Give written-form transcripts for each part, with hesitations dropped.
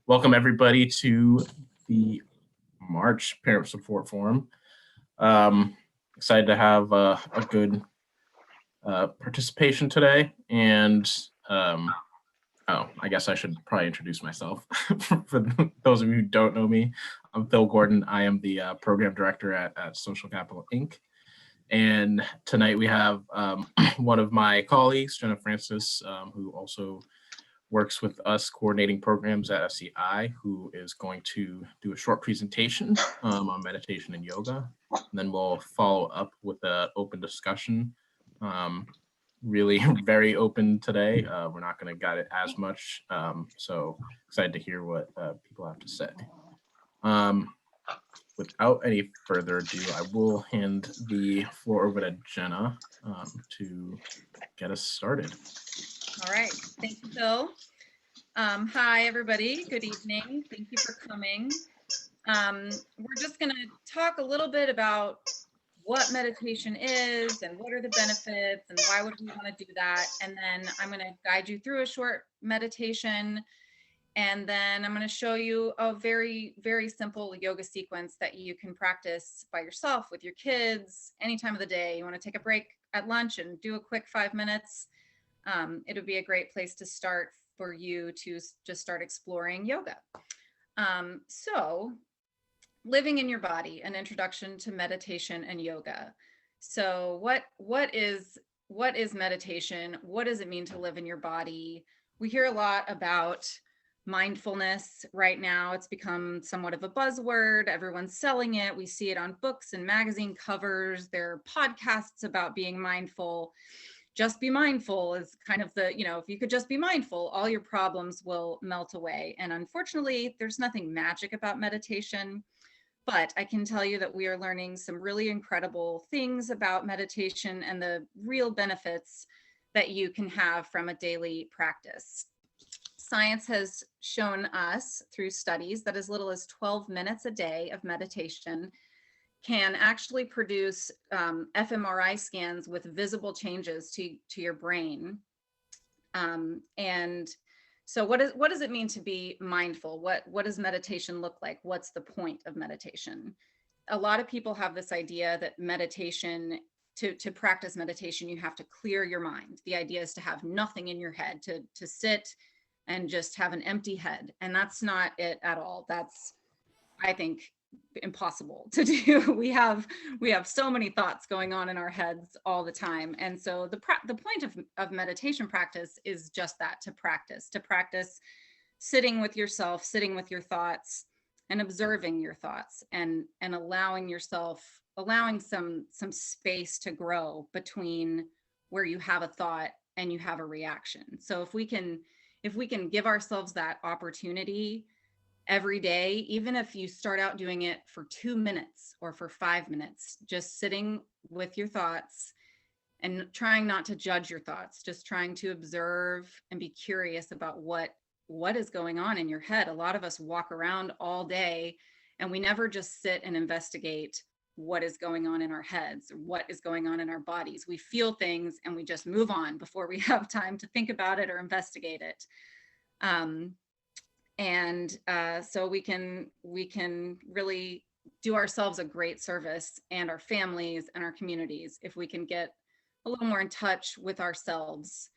Welcome everybody to the March Parent Support Forum. Excited to have a good participation today, and I guess I should probably introduce myself. For those of you who don't know me, I'm Phil Gordon. I am the program director at Social Capital Inc. And tonight we have one of my colleagues, Jenna Francis, who also works with us coordinating programs at SCI, who is going to do a short presentation on meditation and yoga. And then we'll follow up with an open discussion. Really very open today. We're not going to guide it as much. So excited to hear what people have to say. Without any further ado, I will hand the floor over to Jenna to get us started. All right, thank you, Phil. Hi, everybody. Good evening. Thank you for coming. We're just going to talk a little bit about what meditation is and what are the benefits and why would we want to do that. And then I'm going to guide you through a short meditation. And then I'm going to show you a very, very simple yoga sequence that you can practice by yourself with your kids any time of the day. You want to take a break at lunch and do a quick 5 minutes. It would be a great place to start for you to just start exploring yoga. So living in your body, an introduction to meditation and yoga. So what is meditation? What does it mean to live in your body? We hear a lot about mindfulness right now. It's become somewhat of a buzzword. Everyone's selling it. We see it on books and magazine covers. There are podcasts about being mindful. Just be mindful is kind of the, if you could just be mindful, all your problems will melt away. And unfortunately, there's nothing magic about meditation, but I can tell you that we are learning some really incredible things about meditation and the real benefits that you can have from a daily practice. Science has shown us through studies that as little as 12 minutes a day of meditation can actually produce fMRI scans with visible changes to your brain. And so what does it mean to be mindful? What does meditation look like? What's the point of meditation? A lot of people have this idea that meditation, to practice meditation, you have to clear your mind. The idea is to have nothing in your head, to sit and just have an empty head. And that's not it at all. That's, I think, impossible to do. We have so many thoughts going on in our heads all the time. And so the point of meditation practice is just that, to practice sitting with yourself, sitting with your thoughts and observing your thoughts and allowing some space to grow between where you have a thought and you have a reaction. So if we can give ourselves that opportunity every day, even if you start out doing it for 2 minutes or for 5 minutes, just sitting with your thoughts and trying not to judge your thoughts, just trying to observe and be curious about what is going on in your head. A lot of us walk around all day and we never just sit and investigate what is going on in our heads, what is going on in our bodies. We feel things and we just move on before we have time to think about it or investigate it. So we can really do ourselves a great service, and our families and our communities, if we can get a little more in touch with ourselves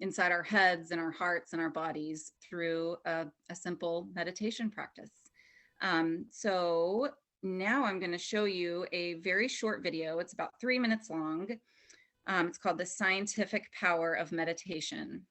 inside our heads and our hearts and our bodies through a simple meditation practice. So now I'm going to show you a very short video. It's about 3 minutes long. It's called The Scientific Power of Meditation.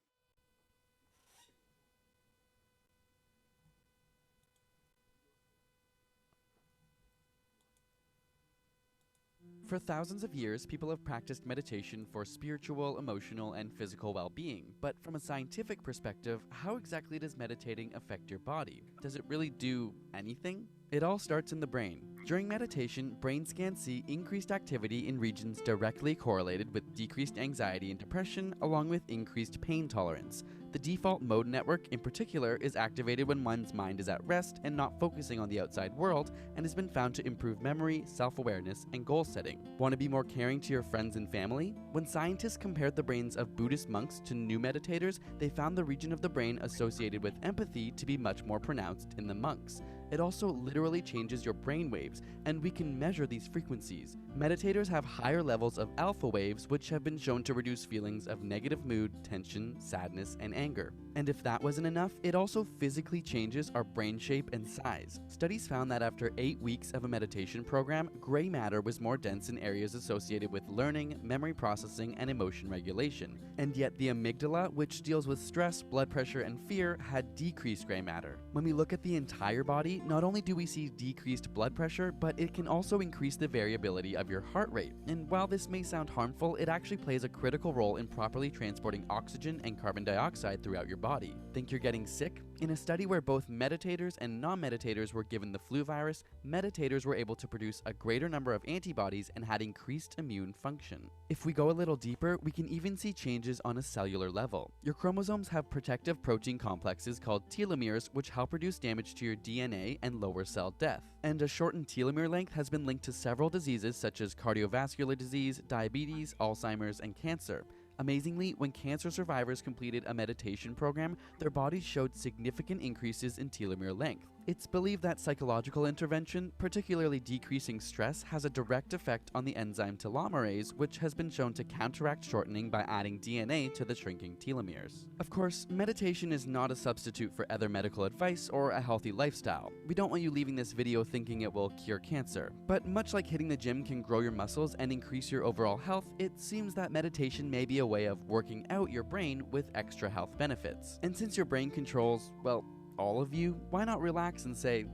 For thousands of years, people have practiced meditation for spiritual, emotional, and physical well-being. But from a scientific perspective, how exactly does meditating affect your body? Does it really do anything? It all starts in the brain. During meditation, brain scans see increased activity in regions directly correlated with decreased anxiety and depression, along with increased pain tolerance. The default mode network, in particular, is activated when one's mind is at rest and not focusing on the outside world, and has been found to improve memory, self-awareness, and goal setting. Want to be more caring to your friends and family? When scientists compared the brains of Buddhist monks to new meditators, they found the region of the brain associated with empathy to be much more pronounced in the monks. It also literally changes your brain waves, and we can measure these frequencies. Meditators have higher levels of alpha waves, which have been shown to reduce feelings of negative mood, tension, sadness, and anger. And if that wasn't enough, it also physically changes our brain shape and size. Studies found that after 8 weeks of a meditation program, gray matter was more dense in areas associated with learning, memory processing, and emotion regulation. And yet the amygdala, which deals with stress, blood pressure, and fear, had decreased gray matter. When we look at the entire body, not only do we see decreased blood pressure, but it can also increase the variability of your heart rate. And while this may sound harmful, it actually plays a critical role in properly transporting oxygen and carbon dioxide throughout your body. Think you're getting sick? In a study where both meditators and non-meditators were given the flu virus, meditators were able to produce a greater number of antibodies and had increased immune function. If we go a little deeper, we can even see changes on a cellular level. Your chromosomes have protective protein complexes called telomeres, which help reduce damage to your DNA and lower cell death. And a shortened telomere length has been linked to several diseases such as cardiovascular disease, diabetes, Alzheimer's, and cancer. Amazingly, when cancer survivors completed a meditation program, their bodies showed significant increases in telomere length. It's believed that psychological intervention, particularly decreasing stress, has a direct effect on the enzyme telomerase, which has been shown to counteract shortening by adding DNA to the shrinking telomeres. Of course, meditation is not a substitute for other medical advice or a healthy lifestyle. We don't want you leaving this video thinking it will cure cancer. But much like hitting the gym can grow your muscles and increase your overall health, it seems that meditation may be a way of working out your brain with extra health benefits. And since your brain controls, well, all of you, why not relax and say,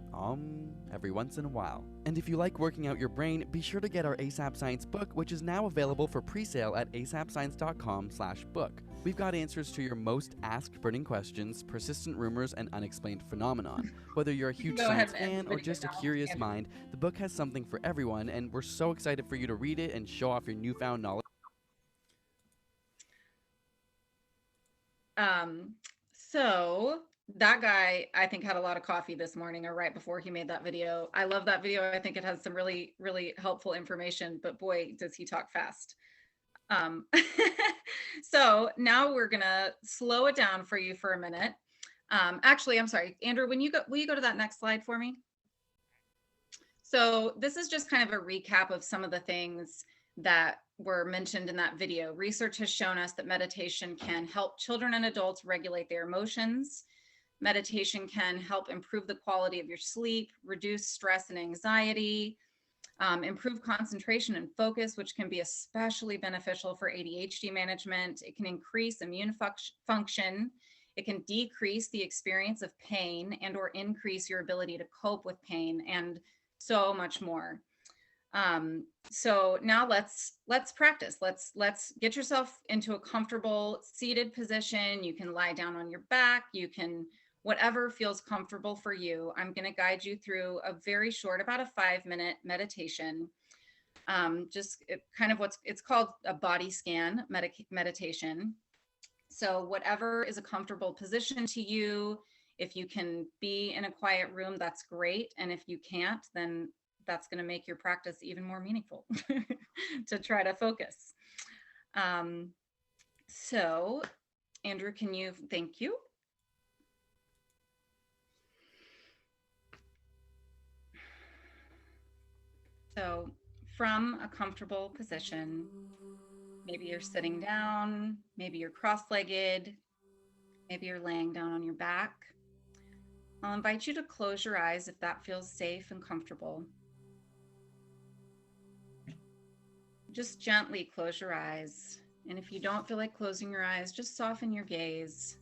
every once in a while? And if you like working out your brain, be sure to get our ASAP Science book, which is now available for pre-sale at asapscience.com/book. We've got answers to your most asked burning questions, persistent rumors, and unexplained phenomenon. Whether you're a huge science fan or just a curious mind, the book has something for everyone, and we're so excited for you to read it and show off your newfound knowledge. So that guy, I think, had a lot of coffee this morning or right before he made that video. I love that video. I think it has some really, really helpful information, but boy, does he talk fast. So now we're gonna slow it down for you for a minute. Actually, I'm sorry, Andrew, will you go to that next slide for me? So this is just kind of a recap of some of the things that were mentioned in that video. Research has shown us that meditation can help children and adults regulate their emotions. Meditation can help improve the quality of your sleep, reduce stress and anxiety, improve concentration and focus, which can be especially beneficial for ADHD management. It can increase immune function. It can decrease the experience of pain and or increase your ability to cope with pain, and so much more. So now let's practice. Let's get yourself into a comfortable seated position. You can lie down on your back. You can, whatever feels comfortable for you. I'm going to guide you through a very short, about a 5-minute meditation. It's called a body scan meditation. So whatever is a comfortable position to you, if you can be in a quiet room, that's great. And if you can't, then that's going to make your practice even more meaningful to try to focus. So Andrew, thank you. So from a comfortable position, maybe you're sitting down, maybe you're cross-legged, maybe you're laying down on your back. I'll invite you to close your eyes if that feels safe and comfortable. Just gently close your eyes. And if you don't feel like closing your eyes, just soften your gaze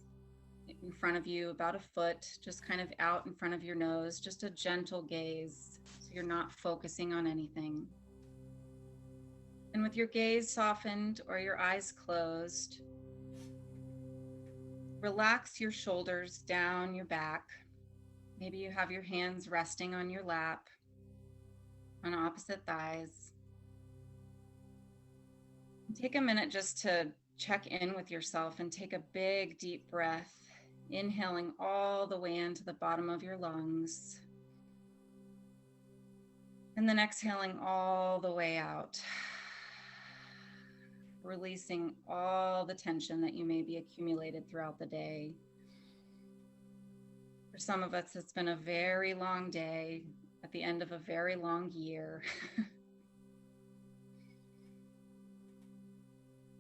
in front of you, about a foot, just kind of out in front of your nose, just a gentle gaze. So you're not focusing on anything. And with your gaze softened or your eyes closed, relax your shoulders down your back. Maybe you have your hands resting on your lap, on opposite thighs. Take a minute just to check in with yourself and take a big, deep breath, inhaling all the way into the bottom of your lungs. And then exhaling all the way out, releasing all the tension that you may be accumulated throughout the day. For some of us, it's been a very long day at the end of a very long year.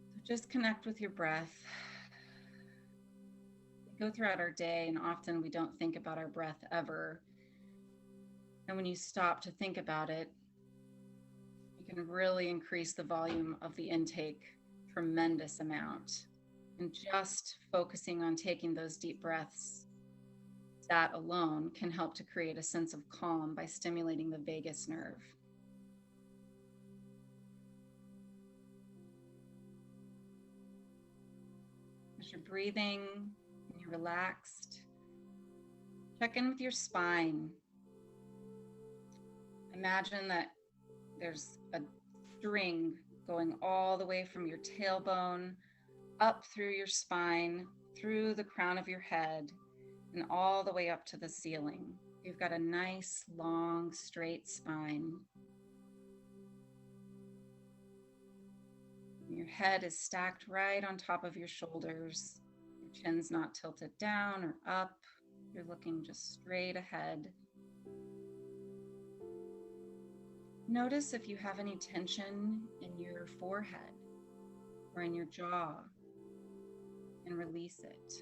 So just connect with your breath. We go throughout our day, and often we don't think about our breath ever. And when you stop to think about it, you can really increase the volume of the intake tremendous amount. And just focusing on taking those deep breaths, that alone can help to create a sense of calm by stimulating the vagus nerve. As you're breathing and you're relaxed, check in with your spine. Imagine that there's a string going all the way from your tailbone up through your spine, through the crown of your head, and all the way up to the ceiling. You've got a nice, long, straight spine. Your head is stacked right on top of your shoulders. Your chin's not tilted down or up. You're looking just straight ahead. Notice if you have any tension in your forehead or in your jaw, and release it.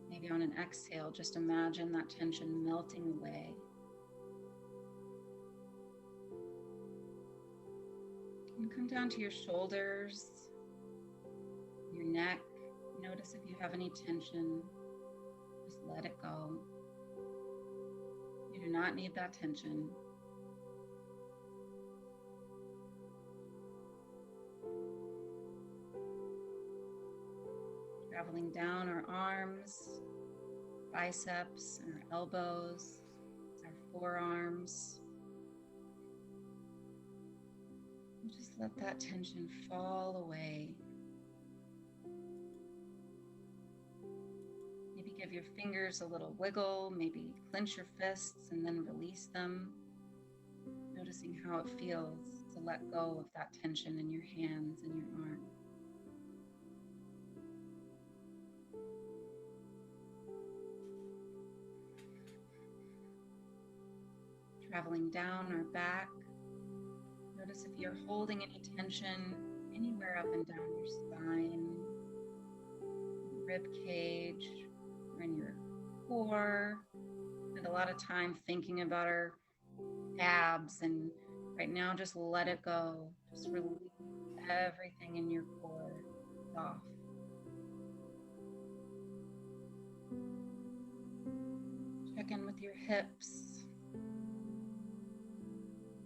Maybe on an exhale, just imagine that tension melting away. And come down to your shoulders, your neck. Notice if you have any tension. Just let it go. You do not need that tension. Traveling down our arms, biceps, and our elbows, our forearms. And just let that tension fall away. Maybe give your fingers a little wiggle, maybe clench your fists and then release them. Noticing how it feels to let go of that tension in your hands and your arms. Traveling down our back. Notice if you're holding any tension anywhere up and down your spine, rib cage, or in your core. Spend a lot of time thinking about our abs, and right now just let it go. Just release everything in your core off. Check in with your hips.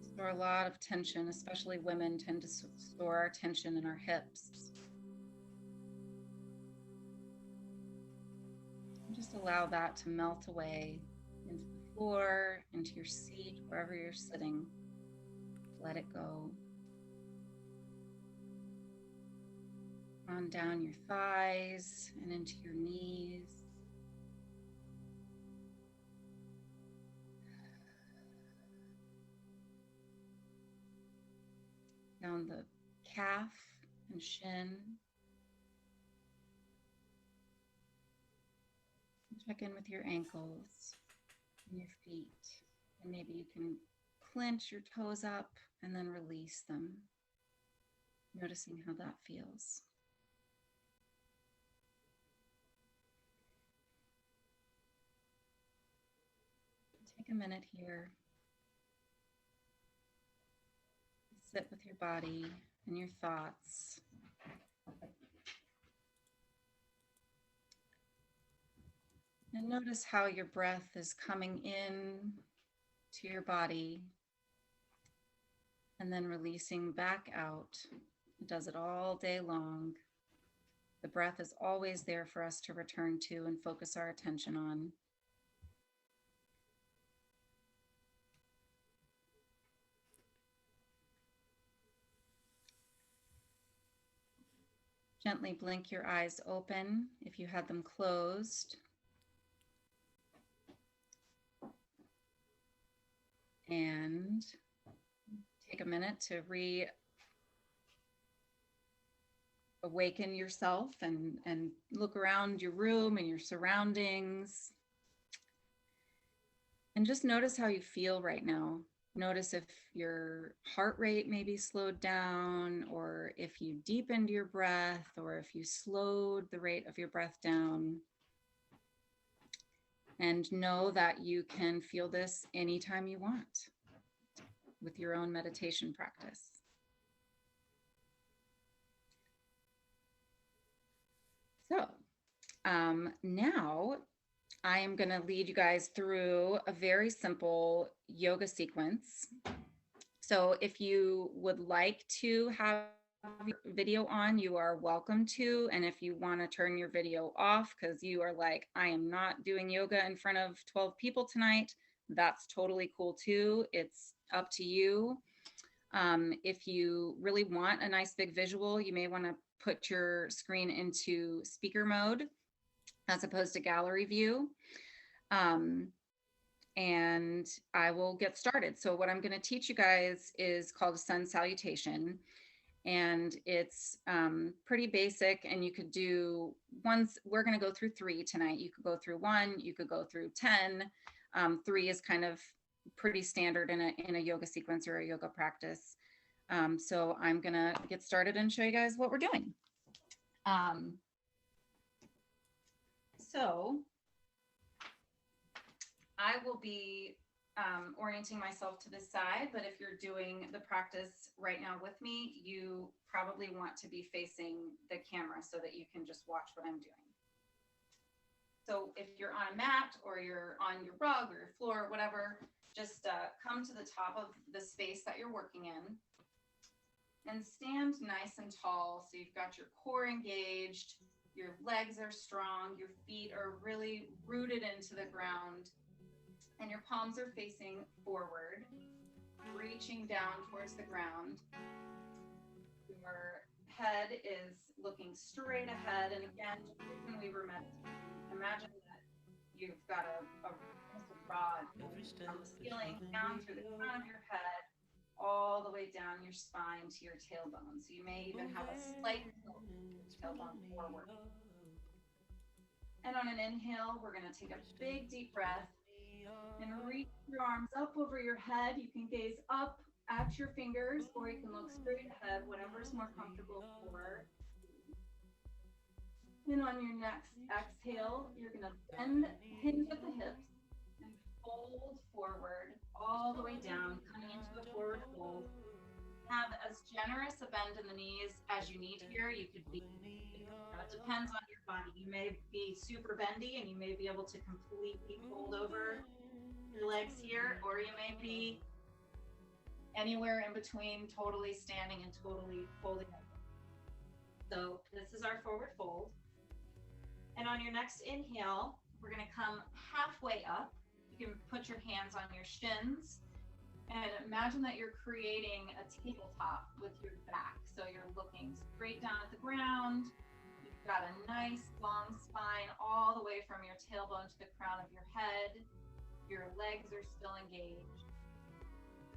Store a lot of tension, especially women tend to store our tension in our hips. And just allow that to melt away into the floor, into your seat, wherever you're sitting. Let it go. On down your thighs and into your knees. Down the calf and shin. Check in with your ankles and your feet. And maybe you can clench your toes up and then release them. Noticing how that feels. Take a minute here. Sit with your body and your thoughts. And notice how your breath is coming in to your body and then releasing back out. It does it all day long. The breath is always there for us to return to and focus our attention on. Gently blink your eyes open if you had them closed. And take a minute to awaken yourself and look around your room and your surroundings. And just notice how you feel right now. Notice if your heart rate maybe slowed down, or if you deepened your breath, or if you slowed the rate of your breath down. And know that you can feel this anytime you want with your own meditation practice. So now I am going to lead you guys through a very simple yoga sequence. So if you would like to have your video on, you are welcome to. And if you want to turn your video off because you are like, I am not doing yoga in front of 12 people tonight, that's totally cool too. It's up to you. If you really want a nice big visual, you may want to put your screen into speaker mode as opposed to gallery view. And I will get started. So what I'm going to teach you guys is called a sun salutation. And it's pretty basic, and you could do ones. We're going to go through 3 tonight. You could go through 1, you could go through 10. 3 is kind of pretty standard in a yoga sequence or a yoga practice. So I'm going to get started and show you guys what we're doing. So I will be orienting myself to this side, but if you're doing the practice right now with me, you probably want to be facing the camera so that you can just watch what I'm doing. So if you're on a mat or you're on your rug or your floor, whatever, just come to the top of the space that you're working in and stand nice and tall. So you've got your core engaged, your legs are strong, your feet are really rooted into the ground, and your palms are facing forward, reaching down towards the ground. Your head is looking straight ahead. And again, when we were meditating, imagine that you've got a rod from the ceiling down through the crown of your head, all the way down your spine to your tailbone. So you may even have a slight tilt tailbone forward. And on an inhale, we're going to take a big deep breath and reach your arms up over your head. You can gaze up at your fingers, or you can look straight ahead, whatever's more comfortable for. And on your next exhale, you're going to bend, hinge at the hips, and fold forward all the way down, coming into a forward fold. Have as generous a bend in the knees as you need here. You could be, it depends on your body. You may be super bendy and you may be able to completely fold over your legs here, or you may be anywhere in between, totally standing and totally folding over. So this is our forward fold. And on your next inhale, we're going to come halfway up. You can put your hands on your shins and imagine that you're creating a tabletop with your back. So you're looking straight down at the ground. You've got a nice long spine all the way from your tailbone to the crown of your head. Your legs are still engaged.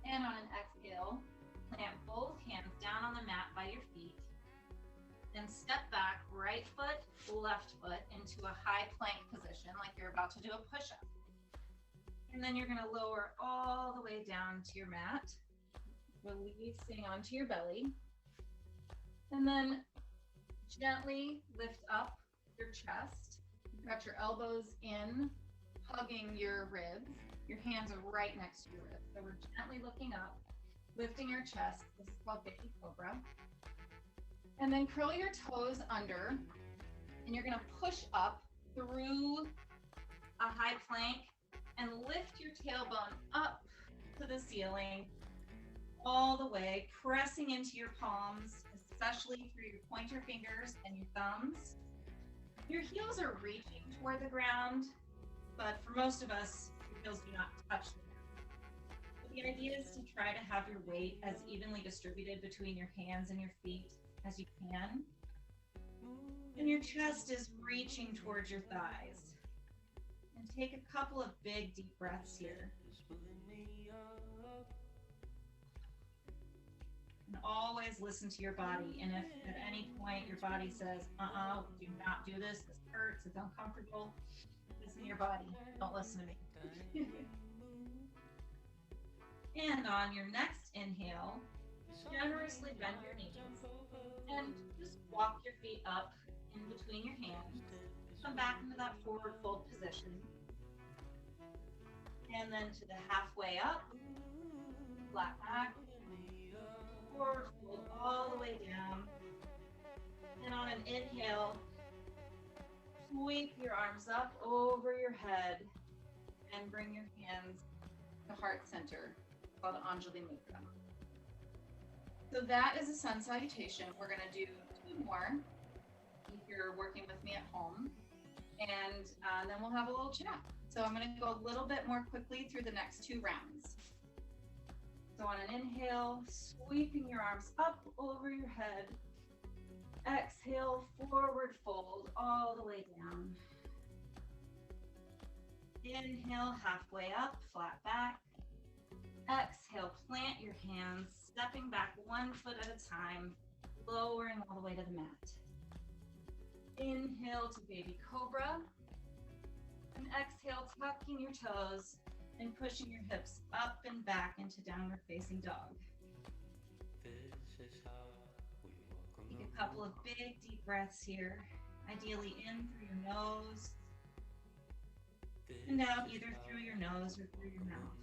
And on an exhale, plant both hands down on the mat by your feet and step back, right foot, left foot into a high plank position like you're about to do a push-up. And then you're going to lower all the way down to your mat, releasing onto your belly. And then gently lift up your chest. You've got your elbows in, hugging your ribs. Your hands are right next to your ribs. So we're gently looking up, lifting your chest. This is called baby cobra. And then curl your toes under, and you're going to push up through a high plank and lift your tailbone up to the ceiling all the way, pressing into your palms, especially through your pointer fingers and your thumbs. Your heels are reaching toward the ground, but for most of us, your heels do not touch the ground. But the idea is to try to have your weight as evenly distributed between your hands and your feet as you can. And your chest is reaching towards your thighs. And take a couple of big deep breaths here. And always listen to your body. And if at any point your body says, do not do this hurts, it's uncomfortable, listen to your body. Don't listen to me. And on your next inhale, generously bend your knees and just walk your feet up in between your hands. Come back into that forward fold position. And then to the halfway up, flat back, forward fold all the way down. And on an inhale, sweep your arms up over your head and bring your hands to heart center, called Anjali Mudra. So that is a sun salutation. We're going to do 2 more if you're working with me at home, and then we'll have a little chat. So I'm going to go a little bit more quickly through the next 2 rounds. So on an inhale, sweeping your arms up over your head. Exhale, forward fold all the way down. Inhale, halfway up, flat back. Exhale, plant your hands, stepping back 1 foot at a time, lowering all the way to the mat. Inhale to baby cobra. And exhale, tucking your toes and pushing your hips up and back into downward facing dog. Take a couple of big deep breaths here, ideally in through your nose and out either through your nose or through your mouth.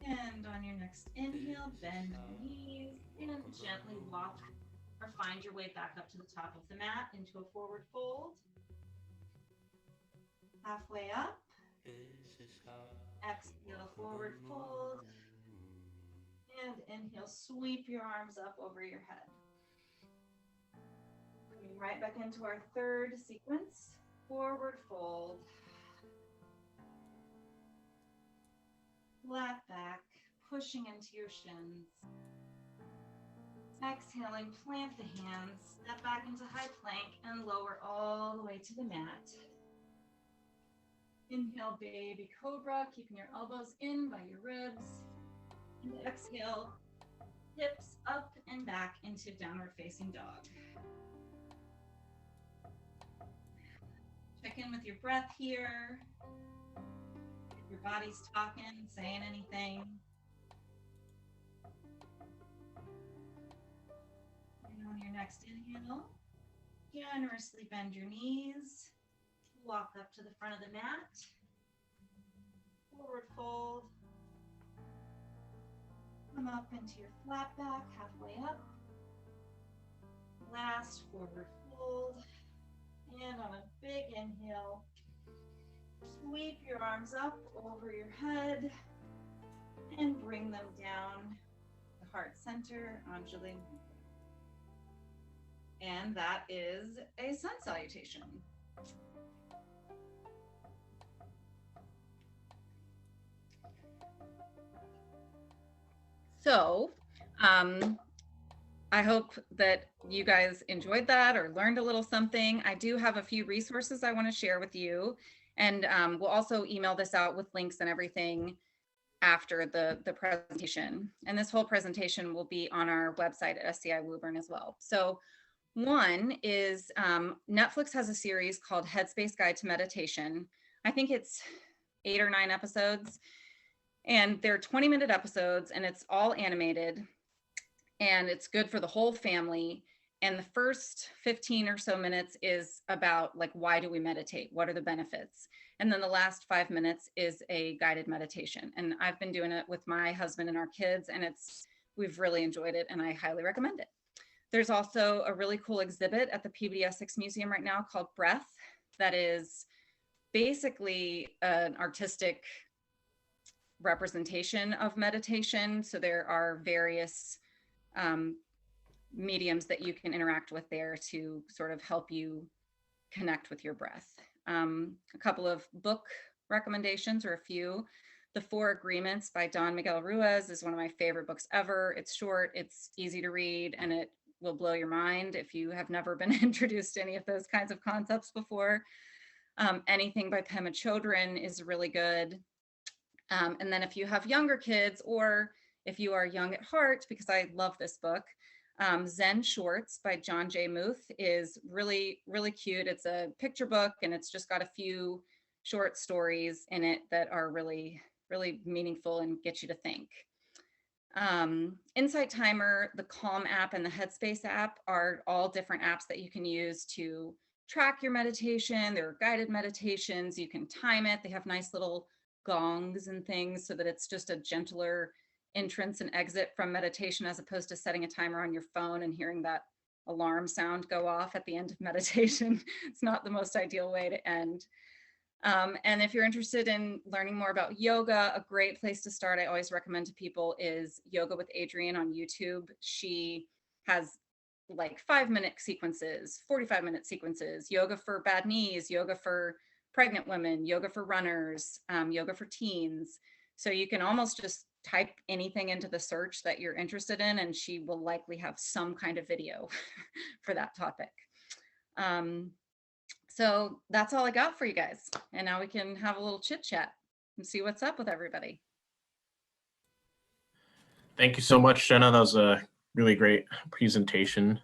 And on your next inhale, bend your knees and gently walk or find your way back up to the top of the mat into a forward fold. Halfway up. Exhale, forward fold. And inhale, sweep your arms up over your head. Moving right back into our 3rd sequence, forward fold. Flat back, pushing into your shins. Exhaling, plant the hands, step back into high plank and lower all the way to the mat. Inhale, baby cobra, keeping your elbows in by your ribs. And exhale, hips up and back into downward facing dog. Check in with your breath here. If your body's talking, saying anything. And on your next inhale, generously bend your knees. Walk up to the front of the mat. Forward fold. Come up into your flat back, halfway up. Last forward fold. And on a big inhale, sweep your arms up over your head and bring them down to heart center, Anjali. And that is a sun salutation. So, I hope that you guys enjoyed that or learned a little something. I do have a few resources I want to share with you, and we'll also email this out with links and everything after the presentation. And this whole presentation will be on our website at SCI Woburn as well. So one is Netflix has a series called Headspace Guide to Meditation. I think it's 8 or 9 episodes. And they're 20-minute episodes, and it's all animated, and it's good for the whole family. And the first 15 or so minutes is about, like, why do we meditate? What are the benefits? And then the last 5 minutes is a guided meditation. And I've been doing it with my husband and our kids, and we've really enjoyed it, and I highly recommend it. There's also a really cool exhibit at the Peabody Essex Museum right now called Breath, that is basically an artistic representation of meditation. So there are various mediums that you can interact with there to sort of help you connect with your breath. A couple of book recommendations, or a few. The Four Agreements by Don Miguel Ruiz is one of my favorite books ever. It's short, it's easy to read, and it will blow your mind if you have never been introduced to any of those kinds of concepts before. Anything by Pema Chodron is really good. And then if you have younger kids, or if you are young at heart, because I love this book, Zen Shorts by John J. Muth is really, really cute. It's a picture book, and it's just got a few short stories in it that are really, really meaningful and get you to think. Insight Timer, the Calm app, and the Headspace app are all different apps that you can use to track your meditation. There are guided meditations. You can time it. They have nice little gongs and things so that it's just a gentler entrance and exit from meditation, as opposed to setting a timer on your phone and hearing that alarm sound go off at the end of meditation. It's not the most ideal way to end. And if you're interested in learning more about yoga, a great place to start, I always recommend to people, is Yoga with Adriene on YouTube. She has like 5-minute sequences, 45-minute sequences, yoga for bad knees, yoga for pregnant women, yoga for runners, yoga for teens. So you can almost just type anything into the search that you're interested in, and she will likely have some kind of video for that topic. So that's all I got for you guys. And now we can have a little chit chat and see what's up with everybody. Thank you so much, Jenna. That was a really great presentation.